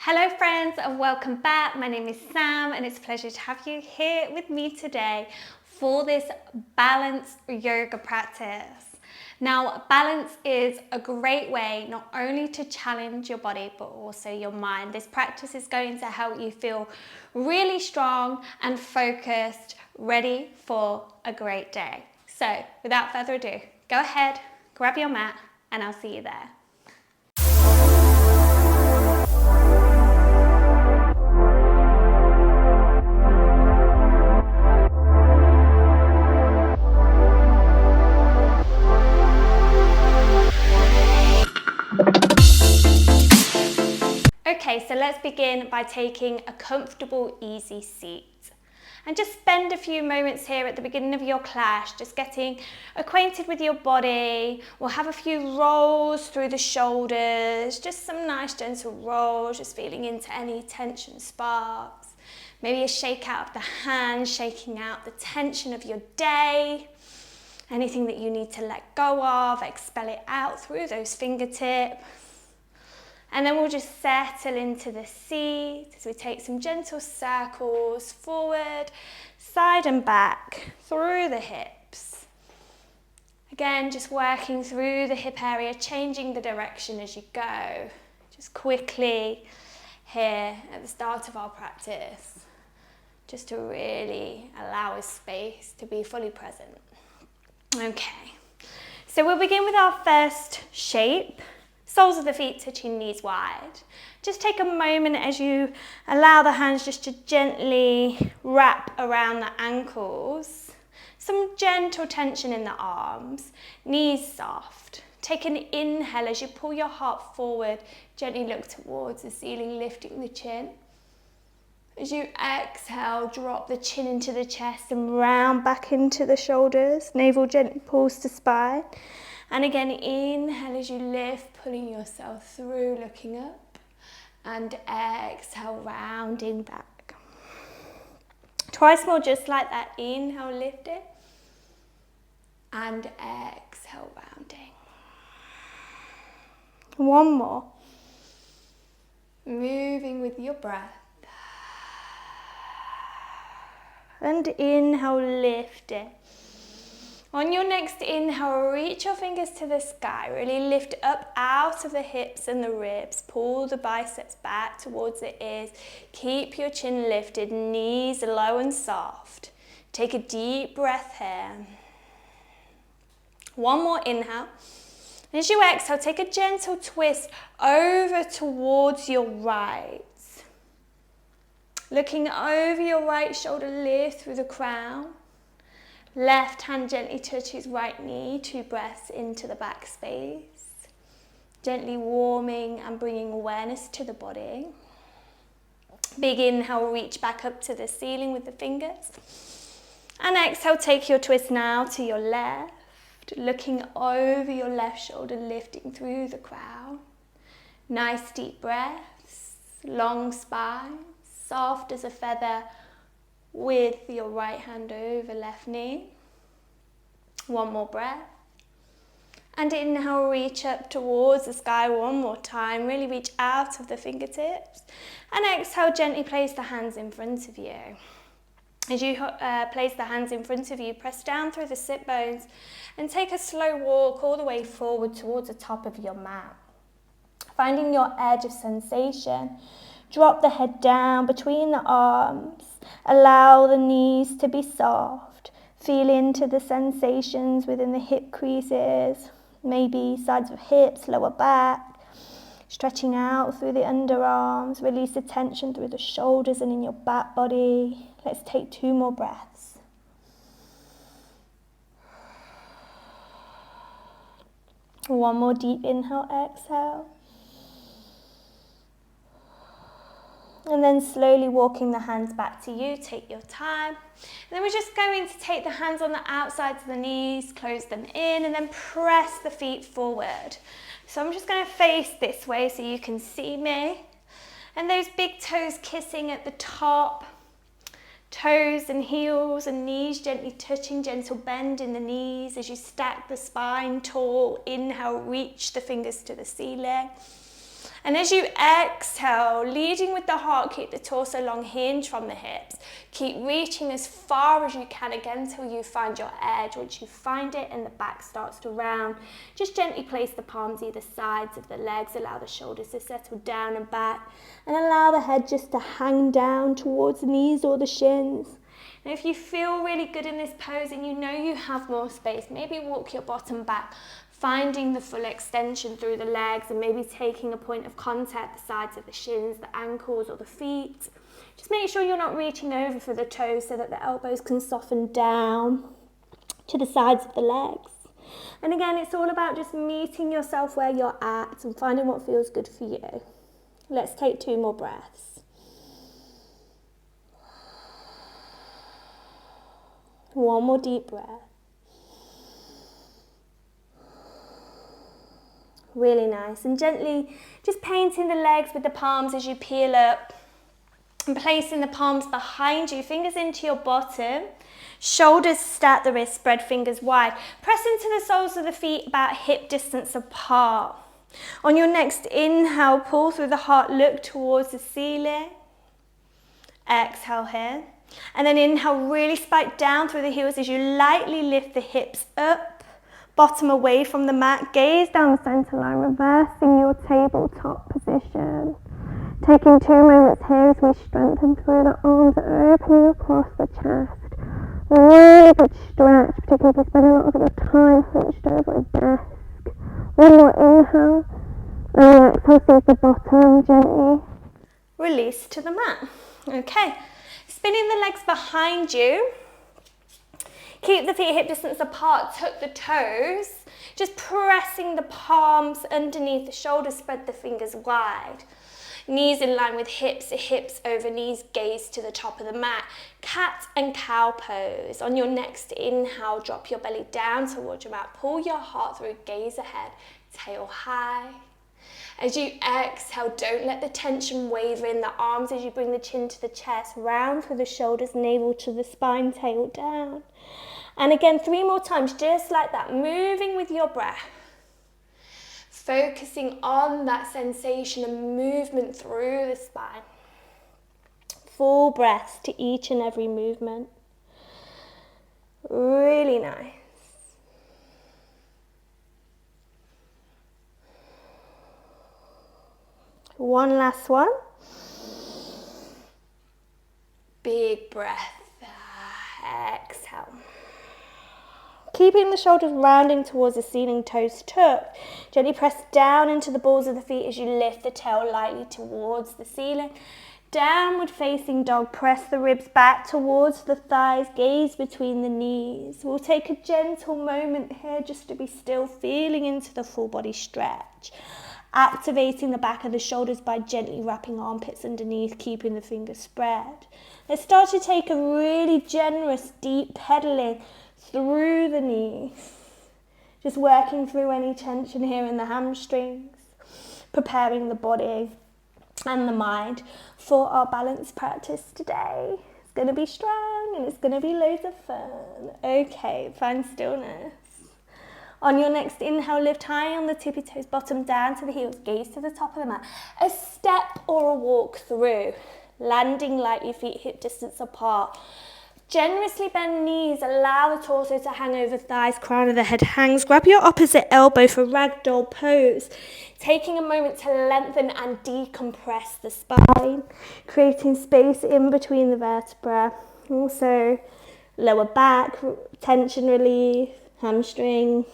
Hello friends and welcome back. My name is Sam and it's a pleasure to have you here with me today for this balance yoga practice. Now, balance is a great way not only to challenge your body but also your mind. This practice is going to help you feel really strong and focused, ready for a great day. So without further ado, go ahead, grab your mat and I'll see you there. Okay, so let's begin by taking a comfortable, easy seat. And just spend a few moments here at the beginning of your class, just getting acquainted with your body. We'll have a few rolls through the shoulders, just some nice gentle rolls, just feeling into any tension sparks. Maybe a shake out of the hands, shaking out the tension of your day. Anything that you need to let go of, expel it out through those fingertips. And then we'll just settle into the seat as we take some gentle circles forward, side and back, through the hips. Again, just working through the hip area, changing the direction as you go. Just quickly here at the start of our practice, just to really allow a space to be fully present. Okay, so we'll begin with our first shape. Soles of the feet touching knees wide. Just take a moment as you allow the hands just to gently wrap around the ankles. Some gentle tension in the arms, knees soft. Take an inhale as you pull your heart forward, gently look towards the ceiling, lifting the chin. As you exhale, drop the chin into the chest and round back into the shoulders. Navel gently pulls to spine. And again, inhale as you lift, pulling yourself through, looking up. And exhale, rounding back. Twice more, just like that. Inhale, lift it. And exhale, rounding. One more. Moving with your breath. And inhale, lift it. On your next inhale, reach your fingers to the sky. Really lift up out of the hips and the ribs. Pull the biceps back towards the ears. Keep your chin lifted, knees low and soft. Take a deep breath here. One more inhale. As you exhale, take a gentle twist over towards your right. Looking over your right shoulder, lift through the crown. Left hand gently touches right knee, 2 breaths into the back space. Gently warming and bringing awareness to the body. Big inhale, reach back up to the ceiling with the fingers. And exhale, take your twist now to your left. Looking over your left shoulder, lifting through the crown. Nice deep breaths, long spine, soft as a feather. With your right hand over left knee. One more breath. And inhale, reach up towards the sky one more time. Really reach out of the fingertips. And exhale, gently place the hands in front of you. As you place the hands in front of you, press down through the sit bones and take a slow walk all the way forward towards the top of your mat. Finding your edge of sensation. Drop the head down between the arms. Allow the knees to be soft. Feel into the sensations within the hip creases, maybe sides of hips, lower back. Stretching out through the underarms. Release the tension through the shoulders and in your back body. Let's take 2 more breaths. One more deep inhale, exhale. And then slowly walking the hands back to you, take your time. And then we're just going to take the hands on the outsides of the knees, close them in, and then press the feet forward. So I'm just going to face this way so you can see me. And those big toes kissing at the top. Toes and heels and knees gently touching, gentle bend in the knees as you stack the spine tall. Inhale, reach the fingers to the ceiling. And as you exhale, leading with the heart, keep the torso long, hinge from the hips. Keep reaching as far as you can again till you find your edge. Once you find it and the back starts to round, just gently place the palms either sides of the legs. Allow the shoulders to settle down and back. And allow the head just to hang down towards the knees or the shins. And if you feel really good in this pose and you know you have more space, maybe walk your bottom back, finding the full extension through the legs and maybe taking a point of contact, the sides of the shins, the ankles or the feet. Just make sure you're not reaching over for the toes so that the elbows can soften down to the sides of the legs. And again, it's all about just meeting yourself where you're at and finding what feels good for you. Let's take 2 more breaths. One more deep breath. Really nice. And gently just painting the legs with the palms as you peel up and placing the palms behind you, fingers into your bottom, shoulders stack the wrists, spread fingers wide. Press into the soles of the feet about hip distance apart. On your next inhale, pull through the heart, look towards the ceiling. Exhale here. And then inhale, really spike down through the heels as you lightly lift the hips up, bottom away from the mat, gaze down the center line, reversing your tabletop position. Taking 2 moments here as we strengthen through the arms, opening across the chest. Really good stretch, particularly if you spend a lot of your time hunched over a desk. One more inhale, and exhale, seize the bottom, gently release to the mat. Okay. Spinning the legs behind you, keep the feet hip distance apart, tuck the toes, just pressing the palms underneath the shoulders, spread the fingers wide. Knees in line with hips, hips over knees, gaze to the top of the mat. Cat and cow pose. On your next inhale, drop your belly down towards your mat, pull your heart through, gaze ahead, tail high. As you exhale, don't let the tension waver in the arms as you bring the chin to the chest, round through the shoulders, navel to the spine, tail down. And again, 3 more times, just like that, moving with your breath. Focusing on that sensation and movement through the spine. Full breaths to each and every movement. Really nice. One last one. Big breath. Exhale. Keeping the shoulders rounding towards the ceiling, toes tucked. Gently press down into the balls of the feet as you lift the tail lightly towards the ceiling. Downward facing dog. Press the ribs back towards the thighs. Gaze between the knees. We'll take a gentle moment here just to be still, feeling into the full body stretch. Activating the back of the shoulders by gently wrapping armpits underneath, keeping the fingers spread. Let's start to take a really generous deep pedaling through the knees. Just working through any tension here in the hamstrings. Preparing the body and the mind for our balance practice today. It's going to be strong and it's going to be loads of fun. Okay, find stillness. On your next inhale, lift high on the tippy toes, bottom down to the heels, gaze to the top of the mat. A step or a walk through, landing lightly, feet hip distance apart. Generously bend knees, allow the torso to hang over thighs, crown of the head hangs. Grab your opposite elbow for ragdoll pose. Taking a moment to lengthen and decompress the spine, creating space in between the vertebrae. Also, lower back, tension relief, hamstring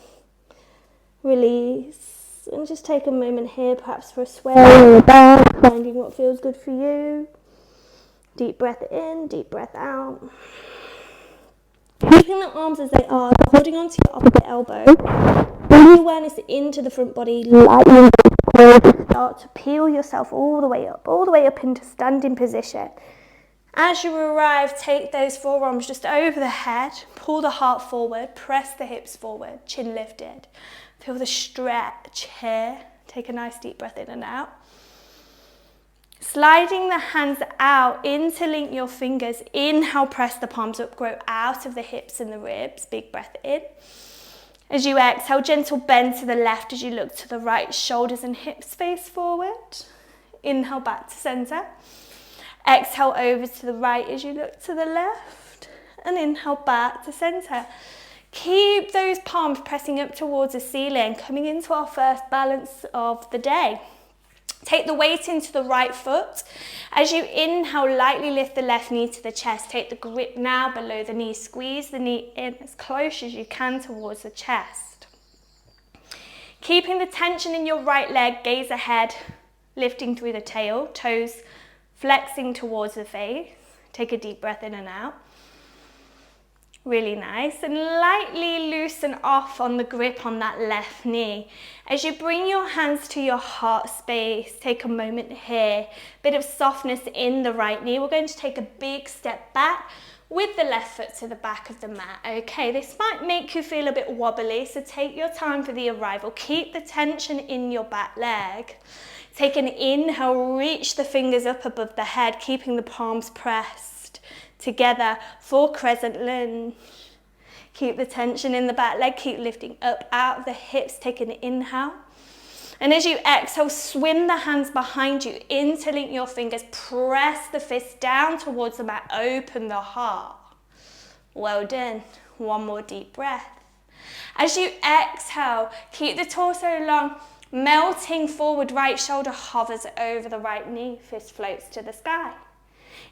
release. And just take a moment here, perhaps for a sway in the back, finding what feels good for you. Deep breath in, deep breath out. Keeping the arms as they are, holding onto your opposite elbow. Bring awareness into the front body, lightly start to peel yourself all the way up into standing position. As you arrive, take those forearms just over the head, pull the heart forward, press the hips forward, chin lifted. Feel the stretch here. Take a nice deep breath in and out. Sliding the hands out, interlink your fingers. Inhale, press the palms up, grow out of the hips and the ribs. Big breath in. As you exhale, gentle bend to the left as you look to the right, shoulders and hips face forward. Inhale back to center. Exhale over to the right as you look to the left, and inhale back to center. Keep those palms pressing up towards the ceiling, coming into our first balance of the day. Take the weight into the right foot. As you inhale, lightly lift the left knee to the chest. Take the grip now below the knee. Squeeze the knee in as close as you can towards the chest. Keeping the tension in your right leg, gaze ahead, lifting through the tail, toes flexing towards the face. Take a deep breath in and out. Really nice. And lightly loosen off on the grip on that left knee. As you bring your hands to your heart space, take a moment here. Bit of softness in the right knee. We're going to take a big step back with the left foot to the back of the mat. Okay, this might make you feel a bit wobbly, so take your time for the arrival. Keep the tension in your back leg. Take an inhale, reach the fingers up above the head, keeping the palms pressed together for crescent lunge. Keep the tension in the back leg, keep lifting up out of the hips, take an inhale. And as you exhale, swim the hands behind you, interlink your fingers, press the fists down towards the mat, open the heart. Well done. One more deep breath. As you exhale, keep the torso long, melting forward, right shoulder hovers over the right knee, fist floats to the sky.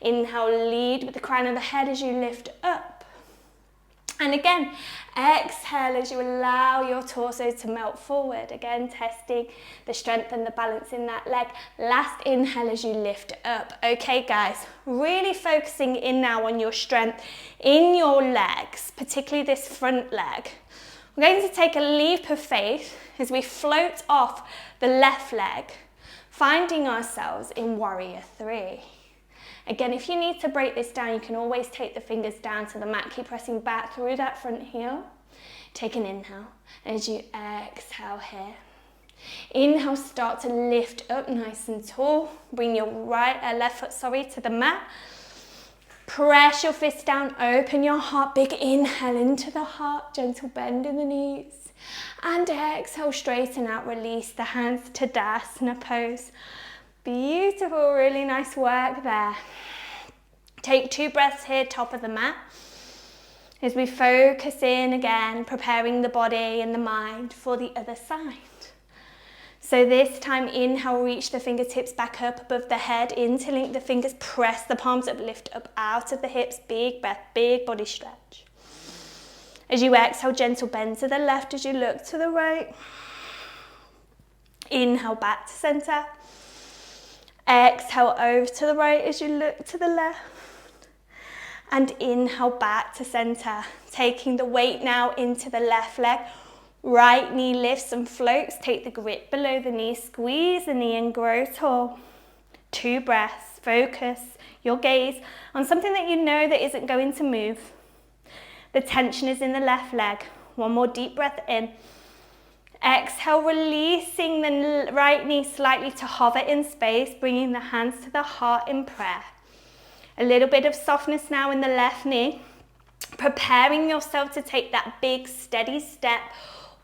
Inhale, lead with the crown of the head as you lift up. And again, exhale as you allow your torso to melt forward. Again, testing the strength and the balance in that leg. Last inhale as you lift up. Okay, guys, really focusing in now on your strength in your legs, particularly this front leg. We're going to take a leap of faith as we float off the left leg, finding ourselves in warrior three. Again, if you need to break this down, you can always take the fingers down to the mat. Keep pressing back through that front heel. Take an inhale as you exhale here. Inhale, start to lift up nice and tall. Bring your left foot to the mat. Press your fist down, open your heart. Big inhale into the heart, gentle bend in the knees. And exhale, straighten out, release the hands to Tadasana pose. Beautiful, really nice work there. Take 2 breaths here, top of the mat. As we focus in again, preparing the body and the mind for the other side. So this time, inhale, reach the fingertips back up above the head, interlink the fingers, press the palms up, lift up out of the hips, big breath, big body stretch. As you exhale, gentle bend to the left as you look to the right. Inhale, back to center. Exhale over to the right as you look to the left. And inhale back to center. Taking the weight now into the left leg. Right knee lifts and floats. Take the grip below the knee. Squeeze the knee and grow tall. 2 breaths. Focus your gaze on something that you know that isn't going to move. The tension is in the left leg. One more deep breath in. Exhale, releasing the right knee slightly to hover in space, bringing the hands to the heart in prayer. A little bit of softness now in the left knee, preparing yourself to take that big steady step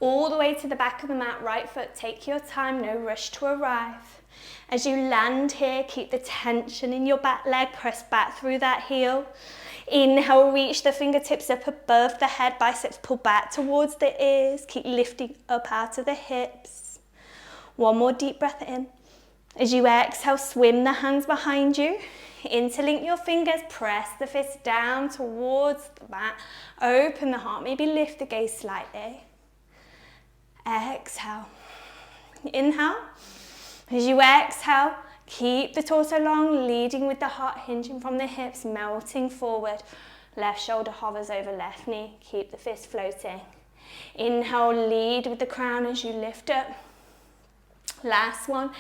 all the way to the back of the mat. Right foot, take your time, no rush to arrive. As you land here, keep the tension in your back leg, press back through that heel. Inhale, reach the fingertips up above the head, biceps pull back towards the ears. Keep lifting up out of the hips. One more deep breath in. As you exhale, swim the hands behind you. Interlink your fingers, press the fist down towards the mat. Open the heart, maybe lift the gaze slightly. Exhale. Inhale. As you exhale, keep the torso long, leading with the heart hinging from the hips, melting forward. Left shoulder hovers over left knee. Keep the fist floating. Inhale, lead with the crown as you lift up. Last one.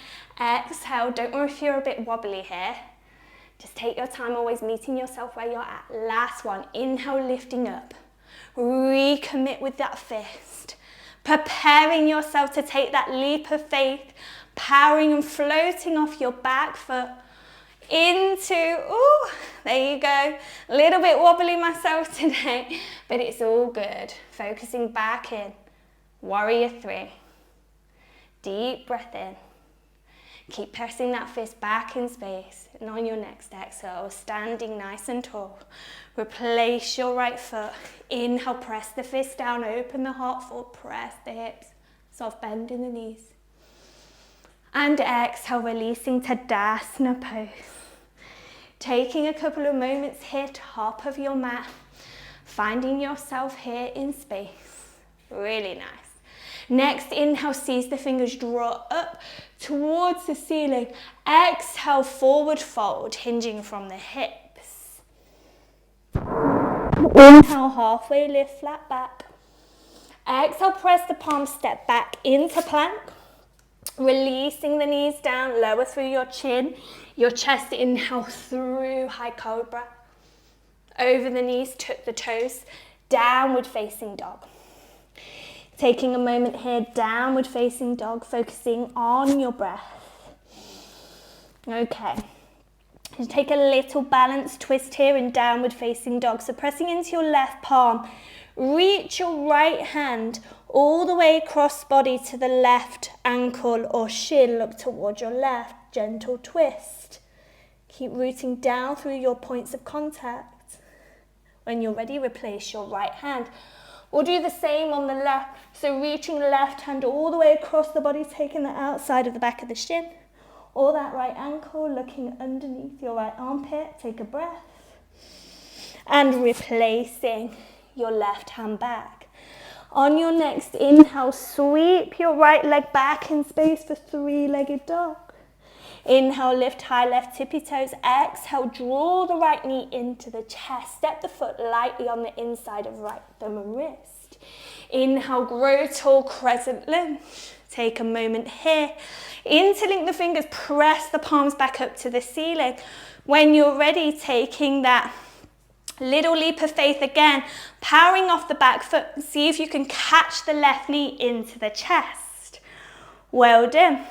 Exhale. Don't worry if you're a bit wobbly here. Just take your time, always meeting yourself where you're at. Last one. Inhale, lifting up. Recommit with that fist. Preparing yourself to take that leap of faith. Powering and floating off your back foot into, there you go. A little bit wobbly myself today, but it's all good. Focusing back in. Warrior 3. Deep breath in. Keep pressing that fist back in space. And on your next exhale, standing nice and tall, replace your right foot. Inhale, press the fist down, open the heart forward, press the hips, soft bend in the knees. And exhale, releasing Tadasana pose. Taking a couple of moments here, top of your mat, finding yourself here in space. Really nice. Next, inhale, seize the fingers, draw up towards the ceiling. Exhale, forward fold, hinging from the hips. Inhale, halfway lift, flat back. Exhale, press the palms, step back into plank. Releasing the knees down, lower through your chin, your chest. Inhale through high cobra. Over the knees, tuck the toes, downward facing dog. Taking a moment here, downward facing dog, focusing on your breath. Okay. Just take a little balance twist here in downward facing dog. So pressing into your left palm, reach your right hand all the way across body to the left ankle or shin. Look toward your left, gentle twist. Keep rooting down through your points of contact. When you're ready, replace your right hand. We'll do the same on the left. So reaching the left hand all the way across the body, taking the outside of the back of the shin, or that right ankle, looking underneath your right armpit. Take a breath. And replacing your left hand back. On your next inhale, sweep your right leg back in space for three-legged dog. Inhale, lift high left tippy toes. Exhale, draw the right knee into the chest. Step the foot lightly on the inside of right thumb and wrist. Inhale, grow tall, crescent lunge. Take a moment here. Interlink the fingers, press the palms back up to the ceiling. When you're ready, taking that little leap of faith again, powering off the back foot. See if you can catch the left knee into the chest. Well done.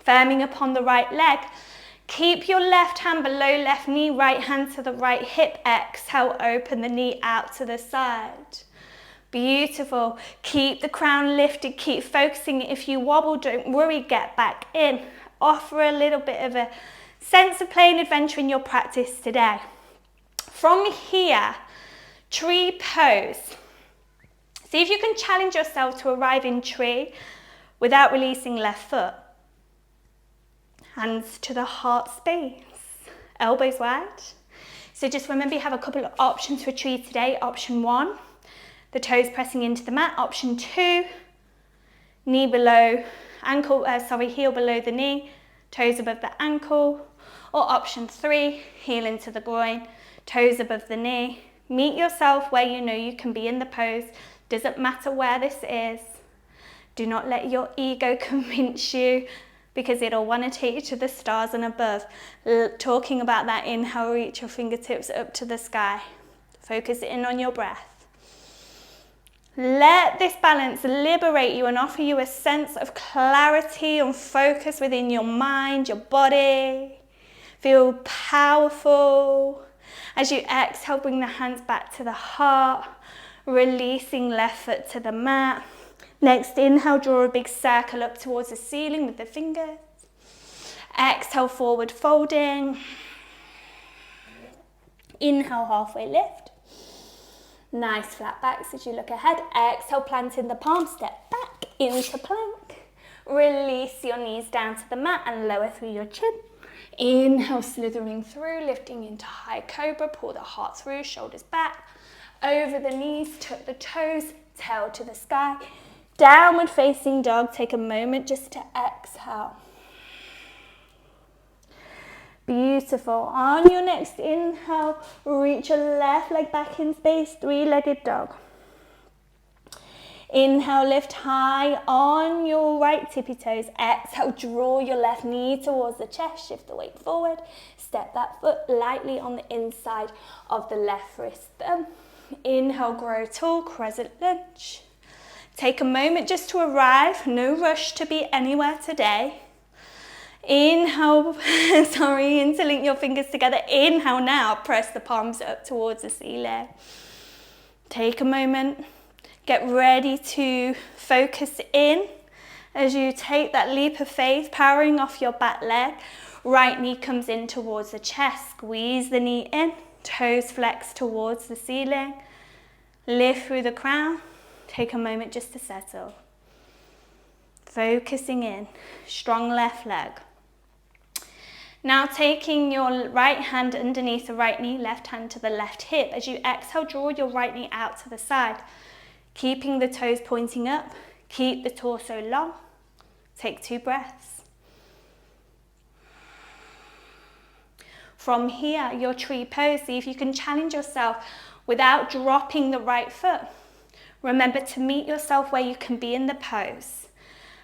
Firming upon the right leg. Keep your left hand below left knee, right hand to the right hip. Exhale, open the knee out to the side. Beautiful. Keep the crown lifted, keep focusing. If you wobble, don't worry, get back in. Offer a little bit of a sense of play and adventure in your practice today. From here, tree pose. See if you can challenge yourself to arrive in tree without releasing left foot. Hands to the heart space, elbows wide. So just remember you have a couple of options for tree today. Option 1, the toes pressing into the mat. Option 2, knee below, heel below the knee, toes above the ankle. Or option 3, heel into the groin, toes above the knee. Meet yourself where you know you can be in the pose. Doesn't matter where this is. Do not let your ego convince you, because it'll want to take you to the stars and above. Talking about that inhale, reach your fingertips up to the sky. Focus in on your breath. Let this balance liberate you and offer you a sense of clarity and focus within your mind, your body. Feel powerful. As you exhale, bring the hands back to the heart, releasing left foot to the mat. Next, inhale, draw a big circle up towards the ceiling with the fingers. Exhale, forward folding. Inhale, halfway lift. Nice flat backs as you look ahead. Exhale, planting the palms, step back into plank. Release your knees down to the mat and lower through your chin. Inhale, slithering through, lifting into high cobra. Pull the heart through, shoulders back. Over the knees, tuck the toes, tail to the sky. Downward facing dog. Take a moment just to exhale. Beautiful. On your next inhale, reach your left leg back in space, three-legged dog. Inhale, lift high on your right tippy toes. Exhale, draw your left knee towards the chest, shift the weight forward. Step that foot lightly on the inside of the left wrist thumb. Inhale, grow tall, crescent lunge. Take a moment just to arrive, no rush to be anywhere today. Inhale, interlink your fingers together. Inhale now, press the palms up towards the ceiling. Take a moment, Get ready to focus in as you take that leap of faith, powering off your back leg. Right knee comes in towards the chest. Squeeze the knee in. Toes flex towards the ceiling. Lift through the crown. Take a moment just to settle. Focusing in. Strong left leg. Now taking your right hand underneath the right knee, left hand to the left hip. As you exhale, draw your right knee out to the side. Keeping the toes pointing up. Keep the torso long. Take 2 breaths. From here, your tree pose. See if you can challenge yourself without dropping the right foot. Remember to meet yourself where you can be in the pose.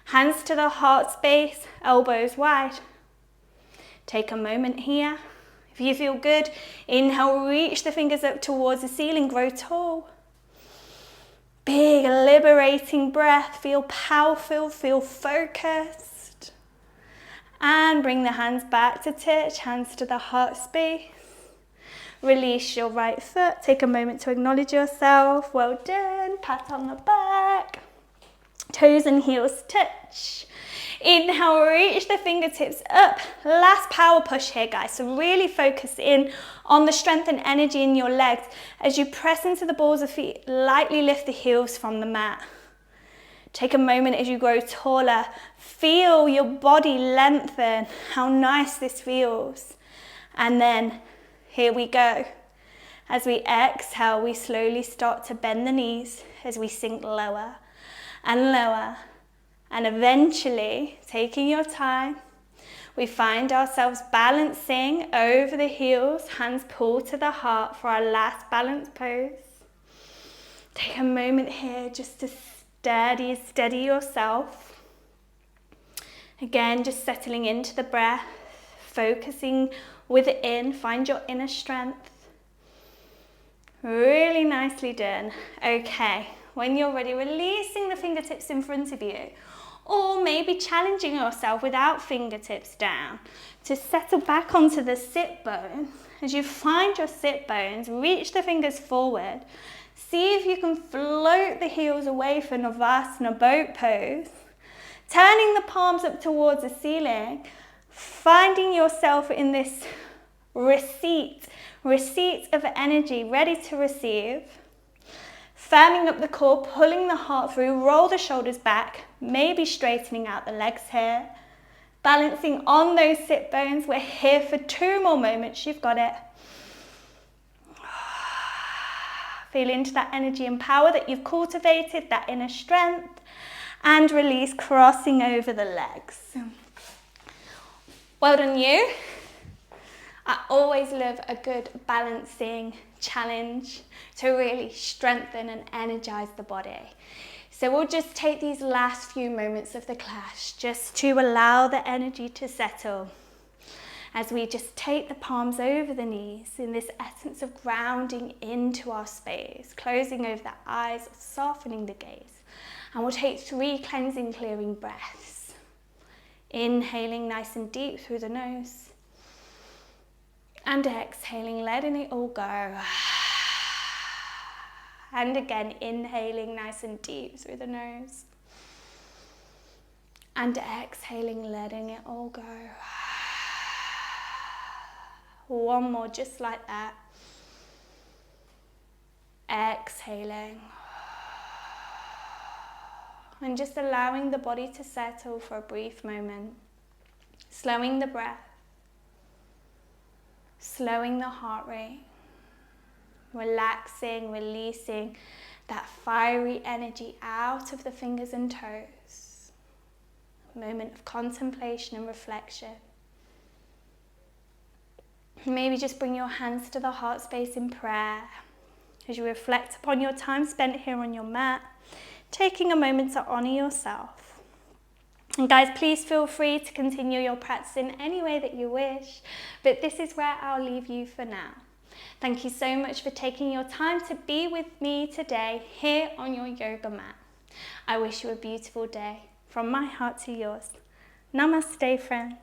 Hands to the heart space, elbows wide. Take a moment here. If you feel good, inhale, reach the fingers up towards the ceiling, grow tall. Big, liberating breath. Feel powerful, feel focused. And bring the hands back to touch, hands to the heart space. Release your right foot. Take a moment to acknowledge yourself. Well done. Pat on the back. Toes and heels touch. Inhale, reach the fingertips up. Last power push here, guys. So really focus in on the strength and energy in your legs. As you press into the balls of feet, lightly lift the heels from the mat. Take a moment as you grow taller. Feel your body lengthen. How nice this feels. And then here we go. As we exhale, we slowly start to bend the knees as we sink lower and lower. And eventually, taking your time, we find ourselves balancing over the heels, hands pull to the heart for our last balance pose. Take a moment here just to steady yourself. Again, just settling into the breath, focusing within, find your inner strength. Really nicely done. Okay, when you're ready, releasing the fingertips in front of you. Or maybe challenging yourself without fingertips down to settle back onto the sit bone. As you find your sit bones, reach the fingers forward. See if you can float the heels away for Navasana boat pose. Turning the palms up towards the ceiling. Finding yourself in this receipt of energy, ready to receive. Firming up the core, pulling the heart through, roll the shoulders back, maybe straightening out the legs here. Balancing on those sit bones. We're here for 2 more moments. You've got it. Feel into that energy and power that you've cultivated, that inner strength. And release, crossing over the legs. Well done, you. I always love a good balancing challenge to really strengthen and energize the body. So we'll just take these last few moments of the class just to allow the energy to settle. As we just take the palms over the knees in this essence of grounding into our space, closing over the eyes, softening the gaze. And we'll take 3 cleansing, clearing breaths. Inhaling nice and deep through the nose. And exhaling, letting it all go. And again, inhaling nice and deep through the nose. And exhaling, letting it all go. One more, just like that. Exhaling. And just allowing the body to settle for a brief moment. Slowing the breath. Slowing the heart rate. Relaxing, releasing that fiery energy out of the fingers and toes. A moment of contemplation and reflection. Maybe just bring your hands to the heart space in prayer as you reflect upon your time spent here on your mat, taking a moment to honor yourself. And guys, please feel free to continue your practice in any way that you wish, but this is where I'll leave you for now. Thank you so much for taking your time to be with me today here on your yoga mat. I wish you a beautiful day from my heart to yours. Namaste, friends.